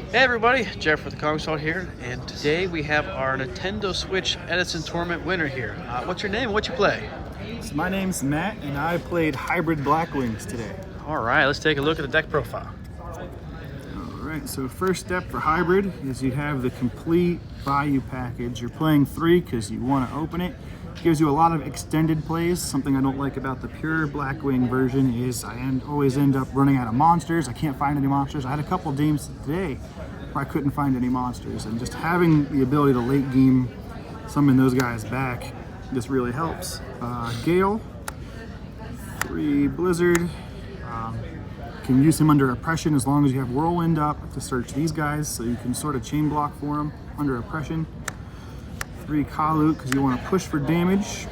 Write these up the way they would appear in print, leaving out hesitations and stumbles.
Hey everybody, Jeff with the Console here, and today we have our Nintendo Switch Edison Tournament winner here. What's your name? What you play? So my name's Matt, and I played hybrid Blackwings today. All right, let's take a look at the deck profile. All right, so first step for hybrid is you have the complete value package. You're playing 3 because you want to open it. It gives you a lot of extended plays. Something I don't like about the pure Blackwing version is I always end up running out of monsters. I can't find any monsters. I had a couple games today where I couldn't find any monsters, and just having the ability to late game summon those guys back just really helps. Gale, 3 Blizzard. Can use him under oppression as long as you have Whirlwind up to search these guys, so you can sort of chain block for them under oppression. 3 Kaewell because you want to push for damage.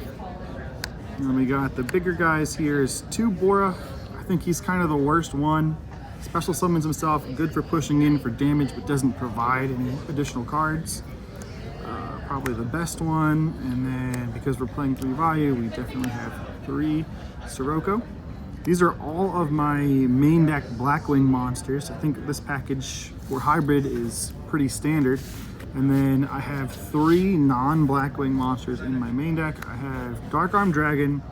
And then we got the bigger guys here is 2 Bora. I think he's kind of the worst one. Special summons himself, good for pushing in for damage, but doesn't provide any additional cards. Probably the best one. And then because we're playing 3 value, we definitely have 3 Sirocco. These are all of my main deck Blackwing monsters. I think this package for hybrid is pretty standard. And then I have 3 non-Blackwing monsters in my main deck. I have Dark Arm Dragon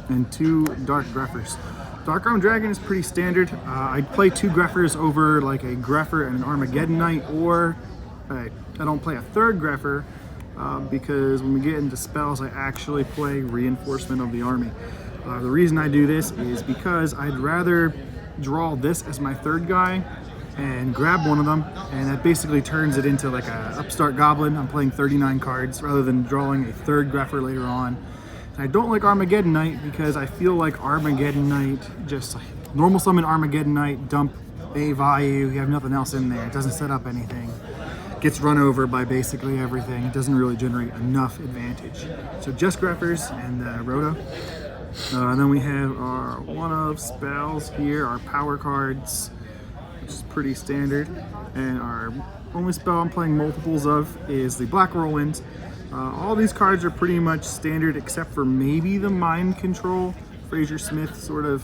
and 2 Dark Greffers. Dark Arm Dragon is pretty standard. I'd play 2 Greffers over like a Greffer and an Armageddon Knight, or I don't play a 3rd Greffer because when we get into spells, I actually play Reinforcement of the Army. The reason I do this is because I'd rather draw this as my 3rd guy and grab one of them, and that basically turns it into like a upstart goblin. I'm playing 39 cards rather than drawing a 3rd Greffer later on. And I don't like Armageddon Knight because I feel like Armageddon Knight, just normal summon Armageddon Knight, dump a value, you have nothing else in there, it doesn't set up anything. Gets run over by basically everything. It doesn't really generate enough advantage. So just Greffers and Rhoda. And then we have our one-of spells here, our power cards, which is pretty standard. And our only spell I'm playing multiples of is the Black Whirlwind. All these cards are pretty much standard except for maybe the Mind Control. Fraser Smith sort of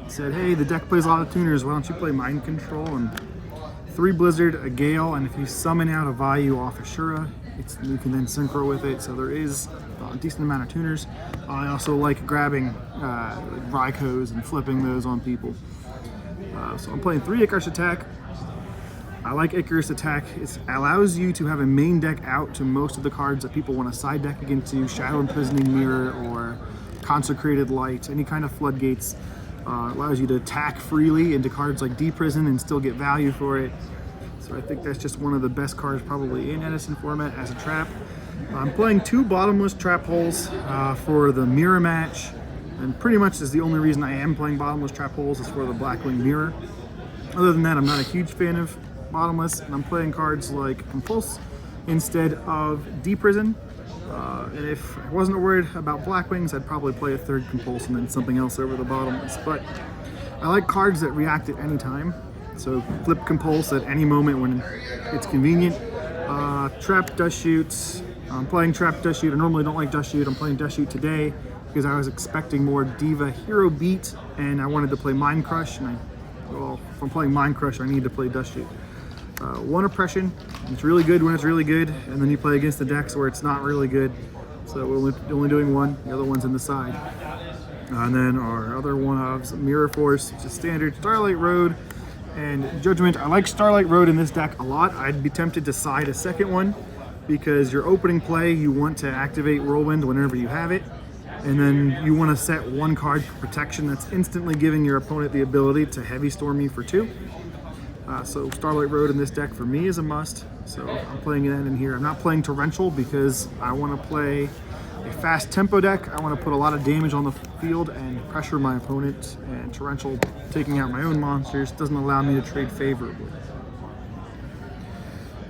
said, hey, the deck plays a lot of tuners, why don't you play Mind Control? And 3 Blizzard, a Gale, and if you summon out a value off Ashura, you can then synchro with it, so there is a decent amount of tuners. I also like grabbing Rykos and flipping those on people. So I'm playing 3 Icarus Attack. I like Icarus Attack. It allows you to have a main deck out to most of the cards that people want to side deck into, Shadow Imprisoning Mirror or Consecrated Light, any kind of floodgates. Allows you to attack freely into cards like Deprison and still get value for it. So I think that's just one of the best cards probably in Edison format as a trap. I'm playing 2 bottomless trap holes for the mirror match, and pretty much is the only reason I am playing bottomless trap holes is for the Blackwing mirror. Other than that, I'm not a huge fan of bottomless, and I'm playing cards like Compulse instead of Deprison. And if I wasn't worried about Blackwings, I'd probably play a 3rd Compulse and then something else over the bottomless. But I like cards that react at any time. So flip Compulse at any moment when it's convenient. Trap Dust Shoot. I'm playing Trap Dust Shoot. I normally don't like Dust Shoot. I'm playing Dust Shoot today because I was expecting more Diva Hero Beat, and I wanted to play Mind Crush. And well, if I'm playing Mind Crush, I need to play Dust Shoot. 1 Oppression. It's really good when it's really good, and then you play against the decks where it's not really good. So we're only doing 1. The other one's in the side. And then our other one-ofs, Mirror Force, which is standard, Starlight Road, and Judgment. I like Starlight Road in this deck a lot. I'd be tempted to side a 2nd one because your opening play, you want to activate Whirlwind whenever you have it, and then you want to set 1 card for protection that's instantly giving your opponent the ability to Heavy Storm you for 2. So Starlight Road in this deck for me is a must, so I'm playing that in here. I'm not playing Torrential because I want to play a fast tempo deck. I want to put a lot of damage on the field and pressure my opponent, and Torrential taking out my own monsters doesn't allow me to trade favorably.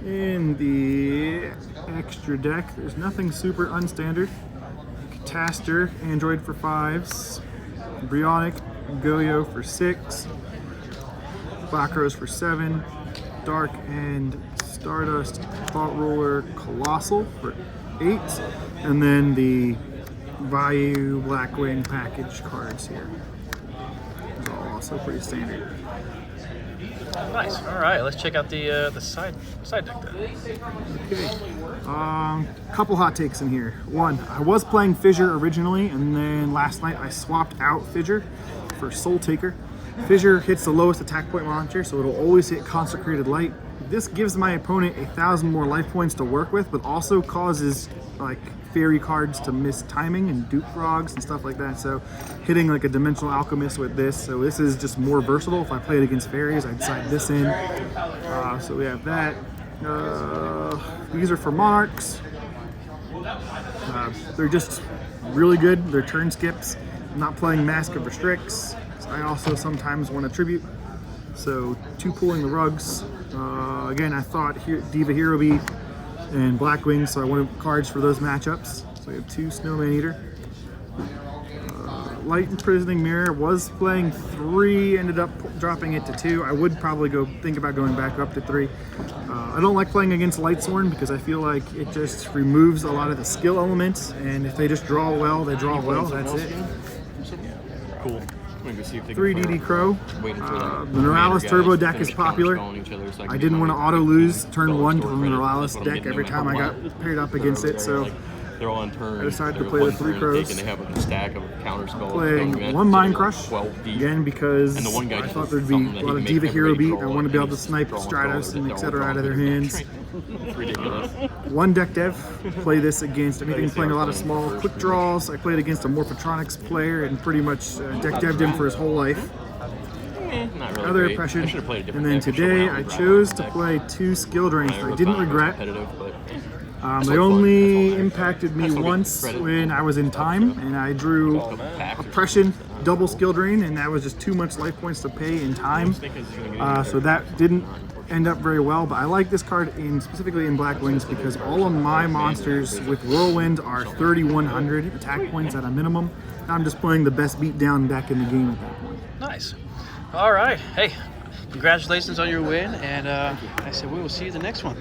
In the extra deck, there's nothing super unstandard. Catastor, Android for 5s, Brionic, Goyo for 6, Black Rose for 7, Dark and Stardust, Thought Ruler, Colossal for 8, and then the Value Blackwing package cards here. These are also pretty standard. Nice. All right, let's check out the side deck then. Okay. Couple hot takes in here. One, I was playing Fissure originally, and then last night I swapped out Fissure for Soul Taker. Fissure hits the lowest attack point launcher, so it'll always hit Consecrated Light. This gives my opponent 1,000 more life points to work with, but also causes like fairy cards to miss timing and dupe frogs and stuff like that. So hitting like a Dimensional Alchemist with this, so this is just more versatile. If I played against fairies, I'd side this in. So we have that. These are for Monarchs. They're just really good. They're turn skips. I'm not playing Mask of Restricts. So I also sometimes want a tribute. So 2 pulling the rugs. Again, I thought Diva Hero Beat and Blackwing, so I wanted cards for those matchups. So we have 2 Snowman Eater. Light Imprisoning Mirror, was playing 3, ended up dropping it to 2. I would probably think about going back up to 3. I don't like playing against Lightsworn because I feel like it just removes a lot of the skill elements, and if they just draw well, they draw well, that's it. Cool. 3 DD Crow. The Neuralis Turbo deck is popular. I didn't want to auto lose turn 1 to the Neuralis deck every time I got paired up against it, so they're all on turn. I decided to play the 3 crows. And they have a stack of counter spells. Playing 1 Mind Crush, again because I thought there'd be a lot of Diva Hero Beat. I want to be able to snipe Stratos and etc. out of their hands. Ridiculous. 1 Deck Dev, play this against anything playing a lot of small quick draws. I played against a Morphotronics player and pretty much Deck Dev'd him for his whole life. Not really Other great. Impression, I should have played a different and then deck. today I chose to play 2 Skill Drains that I didn't regret. Competitive, but They only impacted me once when I was in time, and I drew Oppression, double Skill Drain, and that was just too much life points to pay in time. So that didn't end up very well, but I like this card specifically in Blackwings because all of my monsters with Whirlwind are 3,100 attack points at a minimum. I'm just playing the best beatdown deck in the game at that point. Nice. All right. Hey, congratulations on your win, and I said we will see you the next one.